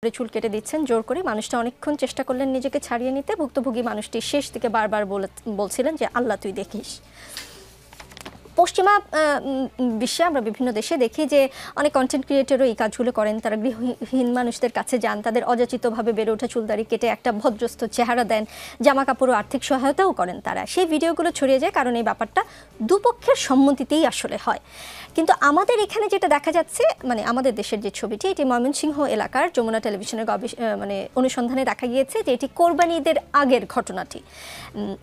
করে চুল কেটে দিচ্ছেন জোর করে। মানুষটা অনেকক্ষণ চেষ্টা করলেন নিজেকে ছাড়িয়ে নিতে। ভুক্তভোগী মানুষটি শেষ দিকে বারবার বলছিলেন যে আল্লাহ তুই দেখিস। পশ্চিমা বিশ্বে আমরা বিভিন্ন দেশে দেখি যে অনেক কন্টেন্ট ক্রিয়েটরও এই কাজগুলো করেন। তারা গৃহহীন মানুষদের কাছে যান, তাদের অযাচিতভাবে বেড়ে ওঠা চুলদাড়ি কেটে একটা ভদ্রস্থ চেহারা দেন, জামা কাপড় ও আর্থিক সহায়তাও করেন তারা। সেই ভিডিওগুলো ছড়িয়ে যায় কারণ এই ব্যাপারটা দুপক্ষের সম্মতিতেই আসলে হয়। কিন্তু আমাদের এখানে যেটা দেখা যাচ্ছে, মানে আমাদের দেশের যে ছবিটি, এটি ময়মনসিংহ এলাকার যমুনা টেলিভিশনের অনুসন্ধানে দেখা গিয়েছে যে এটি কোরবানি ঈদের আগের ঘটনাটি।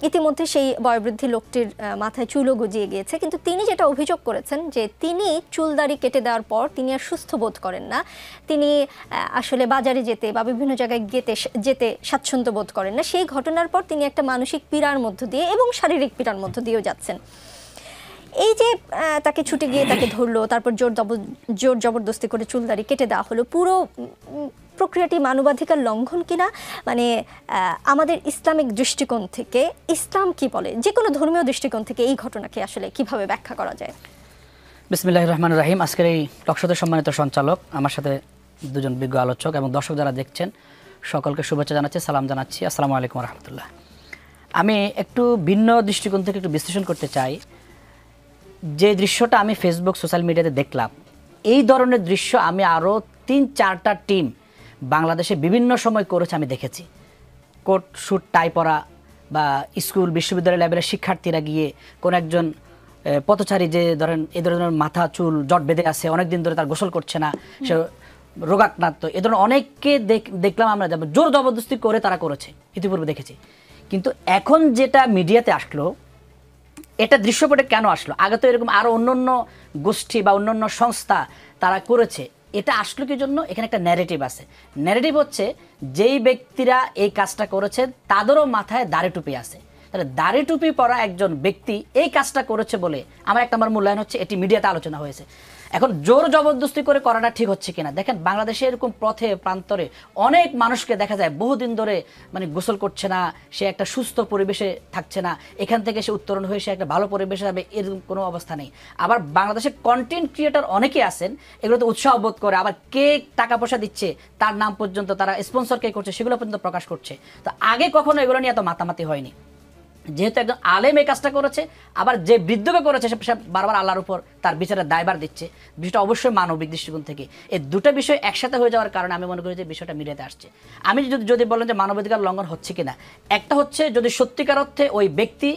ইতিমধ্যে সেই বয়োবৃদ্ধি লোকটির মাথায় চুলও গজিয়ে গিয়েছে, কিন্তু তিনি যেটা অভিযোগ করেছেন যে তিনি চুলদাড়ি কেটে দেওয়ার পর তিনি আর সুস্থ বোধ করেন না। তিনি আসলে বাজারে যেতে বা বিভিন্ন জায়গায় যেতে স্বাচ্ছন্দ্য বোধ করেন না। সেই ঘটনার পর তিনি একটা মানসিক পীড়ার মধ্য দিয়ে এবং শারীরিক পীড়ার মধ্য দিয়েও যাচ্ছেন। এই যে তাকে ছুটে গিয়ে তাকে ধরলো, তারপর জোর জবরদস্তি করে চুলদাড়ি কেটে দেওয়া হলো, পুরো প্রক্রিয়াটি মানবাধিকার লঙ্ঘন কিনা, মানে আমাদের ইসলামিক দৃষ্টিকোণ থেকে ইসলাম কি বলে, যে কোনো ধর্মীয় দৃষ্টিকোণ থেকে এই ঘটনাকে আসলে কিভাবে ব্যাখ্যা করা যায়? বিসমিল্লাহির রহমানির রহিম। আজকের এই টকশোতে সম্মানিত সঞ্চালক, আমার সাথে দুজন বিজ্ঞ আলোচক এবং দর্শক যারা দেখছেন সকলকে শুভেচ্ছা জানাচ্ছি, সালাম জানাচ্ছি। আসসালামু আলাইকুম রহমতুল্লাহ। আমি একটু ভিন্ন দৃষ্টিকোণ থেকে একটু বিশ্লেষণ করতে চাই। যে দৃশ্যটা আমি ফেসবুক সোশ্যাল মিডিয়াতে দেখলাম, এই ধরনের দৃশ্য আমি আরও 3-4টা টিম বাংলাদেশে বিভিন্ন সময় করেছে, আমি দেখেছি। কোট শুট টাই পরা বা স্কুল বিশ্ববিদ্যালয় লেভেলের শিক্ষার্থীরা গিয়ে কোন একজন পথচারী, যে ধরেন এই ধরনের মাথা চুল জট বেঁধে আছে, অনেকদিন ধরে তার গোসল করছে না, সে রোগাক্রান্ত, এ ধরনের অনেককে দেখলাম আমরা, জোর জবরদস্তি করে তারা করেছে, ইতিপূর্বে দেখেছি। কিন্তু এখন যেটা মিডিয়াতে আসলো, এটা দৃশ্যপটে কেন আসলো? আগে তো এরকম আরও অন্য গোষ্ঠী বা অন্য সংস্থা তারা করেছে, এটা আসলো কি জন্য? এখানে একটা ন্যারেটিভ আছে। ন্যারেটিভ হচ্ছে যেই ব্যক্তিরা এই কাজটা করেছে তাদেরও মাথায় দাড়ি টুপি আছে। তাহলে দাড়ি টুপি পরা একজন ব্যক্তি এই কাজটা করেছে বলে আমার মূল্যায়ন হচ্ছে এটি মিডিয়াতে আলোচনা হয়েছে। এখন জোর জবরদস্তি করে করাটা ঠিক হচ্ছে কিনা দেখেন, বাংলাদেশে এরকম পথে প্রান্তরে অনেক মানুষকে দেখা যায় বহুদিন ধরে মানে গোসল করছে না, সে একটা সুস্থ পরিবেশে থাকছে না, এখান থেকে সে উত্তরণ হয়ে সে একটা ভালো পরিবেশে যাবে, এরকম কোনো অবস্থা নেই। আবার বাংলাদেশে কন্টেন্ট ক্রিয়েটর অনেকেই আছেন, এগুলোতে উৎসাহ বোধ করে, আবার কে টাকা পয়সা দিচ্ছে তার নাম পর্যন্ত, তারা স্পন্সর কে করছে সেগুলো পর্যন্ত প্রকাশ করছে। তো আগে কখনো এগুলো নিয়ে এত মাতামাতি হয়নি। যেহেতু একজন আলেম এই কাজটা করেছে, আবার যে বৃদ্ধকে করেছে সে বারবার আল্লাহর উপর তার বিচারের দায়ভার দিচ্ছে, বিষয়টা অবশ্যই মানবিক দৃষ্টিকোণ থেকে। এই দুটো বিষয় একসাথে হয়ে যাওয়ার কারণে আমি মনে করি যে বিষয়টা মিডিয়াতে আসছে। আমি যদি বলেন যে মানবাধিকার লঙ্ঘন হচ্ছে কিনা, একটা হচ্ছে যদি সত্যিকার অর্থে ওই ব্যক্তি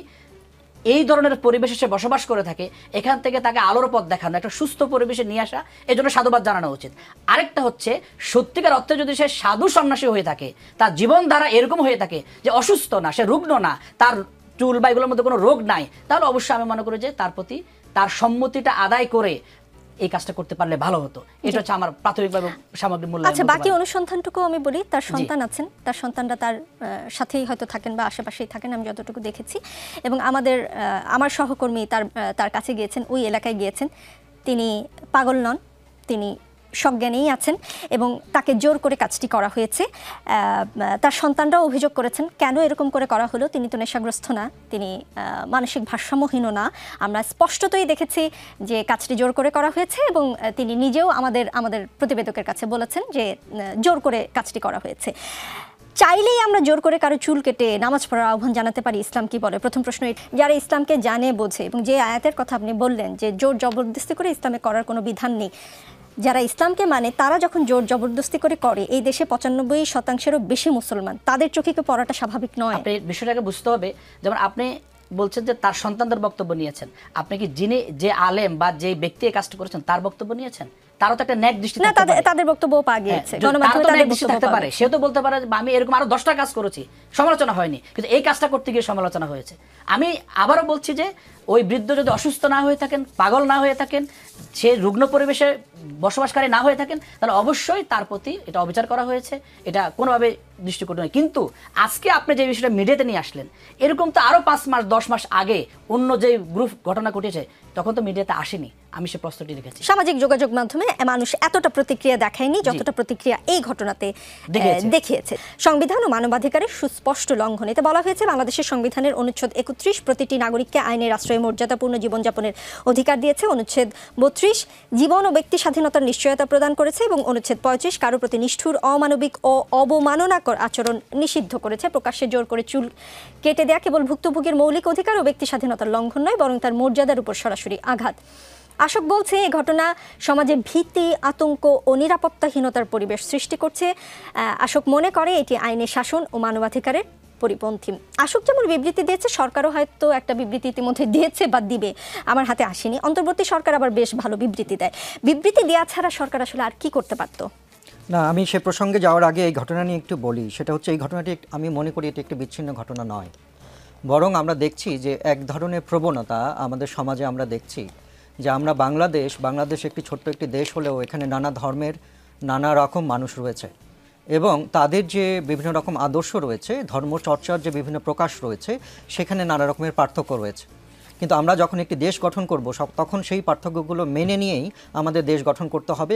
এই ধরনের পরিবেশে সে বসবাস করে থাকে, এখান থেকে তাকে আলোর পথ দেখানো, একটা সুস্থ পরিবেশে নিয়ে আসা, এই জন্য সাধুবাদ জানানো উচিত। আরেকটা হচ্ছে সত্যিকার অর্থে যদি সে সাধু সন্ন্যাসী হয়ে থাকে, তার জীবনধারা এরকম হয়ে থাকে যে অসুস্থ না, সে রুগ্ন না, তার চুল বা এগুলোর মধ্যে কোনো রোগ নাই, তাহলে অবশ্যই আমি মনে করি যে তার প্রতি তার সম্মতিটা আদায় করে এই কাজটা করতে পারলে ভালো হতো। এটা হচ্ছে আমার প্রাথমিকভাবে সামগ্রিক মূল্যায়ন। আচ্ছা, বাকি অনুসন্ধানটুকু আমি বলি। তার সন্তান আছেন, তার সন্তানরা তার সাথেই হয়তো থাকেন বা আশেপাশেই থাকেন, আমি যতটুকু দেখেছি। এবং আমার সহকর্মী তার কাছে গিয়েছেন, ওই এলাকায় গিয়েছেন। তিনি পাগল নন, তিনি সজ্ঞানেই আছেন এবং তাকে জোর করে কাজটি করা হয়েছে। তার সন্তানরাও অভিযোগ করেছেন কেন এরকম করে করা হলো। তিনি তো নেশাগ্রস্ত না, তিনি মানসিক ভারসাম্যহীনও না। আমরা স্পষ্টতই দেখেছি যে কাজটি জোর করে করা হয়েছে এবং তিনি নিজেও আমাদের প্রতিবেদকের কাছে বলেছেন যে জোর করে কাজটি করা হয়েছে। চাইলেই আমরা জোর করে কারো চুল কেটে নামাজ পড়ার আহ্বান জানাতে পারি? ইসলাম কি বলে? প্রথম প্রশ্ন। যারা ইসলামকে জানে বোঝে এবং যে আয়াতের কথা আপনি বললেন যে জোর জবরদস্তি করে ইসলামে করার কোনো বিধান নেই, যারা ইসলামকে মানে তারা যখন জোর জবরদস্তি করে, এই দেশে 95%-এরও বেশি মুসলমান, তাদের চোখে কি পড়াটা স্বাভাবিক নয়? আপনি বিষয়টাকে বুঝতে হবে। যেমন আপনি বলছেন যে তার সন্তানদের বক্তব্য নিয়েছেন, আপনি কি যে আলেম বা যে ব্যক্তি এই কাজটা করেছেন তার বক্তব্য নিয়েছেন? তারও তো একটা ন্যাক দৃষ্টি থাকতে পারে। তাদের বক্তব্য পাওয়া গিয়েছে, গণমাধ্যমে তাদের দৃষ্টি থাকতে পারে। সেও তো বলতে পারে আমি এরকম আরো 10টা কাজ করেছি, সমালোচনা হয়নি, কিন্তু এই কাজটা করতে গিয়ে সমালোচনা হয়েছে। আমি আবারও বলছি যে ওই বৃদ্ধ যদি অসুস্থ না হয়ে থাকেন, পাগল না হয়ে থাকেন, সে রুগ্ন পরিবেশে বসবাসকারী না হয়ে থাকেন, তাহলে অবশ্যই তার প্রতি এটা অবিচার করা হয়েছে, এটা কোনোভাবে দৃষ্টিকটু নয়। কিন্তু আজকে আপনি যে বিষয়টা মিডিয়াতে নিয়ে আসলেন, এরকম তো আরও 5 মাস 10 মাস আগে অন্য যে গ্রুপ ঘটনা ঘটেছে, তখন তো মিডিয়াতে আসেনি, আমি সে প্রশ্নটি রেখেছি। সামাজিক যোগাযোগ মাধ্যমে মানুষ এতটা প্রতিক্রিয়া দেখায়নি যতটা প্রতিক্রিয়া এই ঘটনাতে দেখিয়েছে। সংবিধান ও মানবাধিকারের সুস্পষ্ট লঙ্ঘন। এতে বলা হয়েছে বাংলাদেশের সংবিধানের অনুচ্ছেদ 31 প্রতিটি নাগরিককে আইনের আশ্রয়ে মর্যাদাপূর্ণ জীবনযাপনের অধিকার দিয়েছে। অনুচ্ছেদ 32 জীবন ও ব্যক্তি স্বাধীনতার নিশ্চয়তা প্রদান করেছে এবং অনুচ্ছেদ 35 কারো প্রতি নিষ্ঠুর, অমানবিক ও অবমাননাকর আচরণ নিষিদ্ধ করেছে। প্রকাশ্যে জোর করে চুল কেটে দেয়া কেবল ভুক্তভোগীর মৌলিক অধিকার ও ব্যক্তি স্বাধীনতার লঙ্ঘন নয়, বরং তার মর্যাদার উপর সরাসরি আঘাত। আশোক বলছে এই ঘটনা সমাজে ভীতি, আতঙ্ক ও নিরাপত্তাহীনতার পরিবেশ সৃষ্টি করছে। আশোক মনে করে এটি আইনের শাসন ও মানবাধিকারের পরিপন্থী। আশোক যেমন বিবৃতি দিয়েছে, সরকারও হয়তো একটা বিবৃতি ইতিমধ্যে দিয়েছে বা দিবে, আমার হাতে আসেনি। অন্তর্বর্তী সরকার আবার বেশ ভালো বিবৃতি দেয়। বিবৃতি দেওয়া ছাড়া সরকার আসলে আর কি করতে পারতো? না, আমি সে প্রসঙ্গে যাওয়ার আগে এই ঘটনা নিয়ে একটু বলি। সেটা হচ্ছে এই ঘটনাটি আমি মনে করি এটি একটি বিচ্ছিন্ন ঘটনা নয়, বরং আমরা দেখছি যে এক ধরনের প্রবণতা আমাদের সমাজে আমরা দেখছি যে আমরা বাংলাদেশ একটি ছোট্ট একটি দেশ হলেও এখানে নানা ধর্মের নানা রকম মানুষ রয়েছে এবং তাদের যে বিভিন্ন রকম আদর্শ রয়েছে, ধর্মচর্চার যে বিভিন্ন প্রকাশ রয়েছে, সেখানে নানা রকমের পার্থক্য রয়েছে। কিন্তু আমরা যখন একটি দেশ গঠন করব তখন সেই পার্থক্যগুলো মেনে নিয়েই আমাদের দেশ গঠন করতে হবে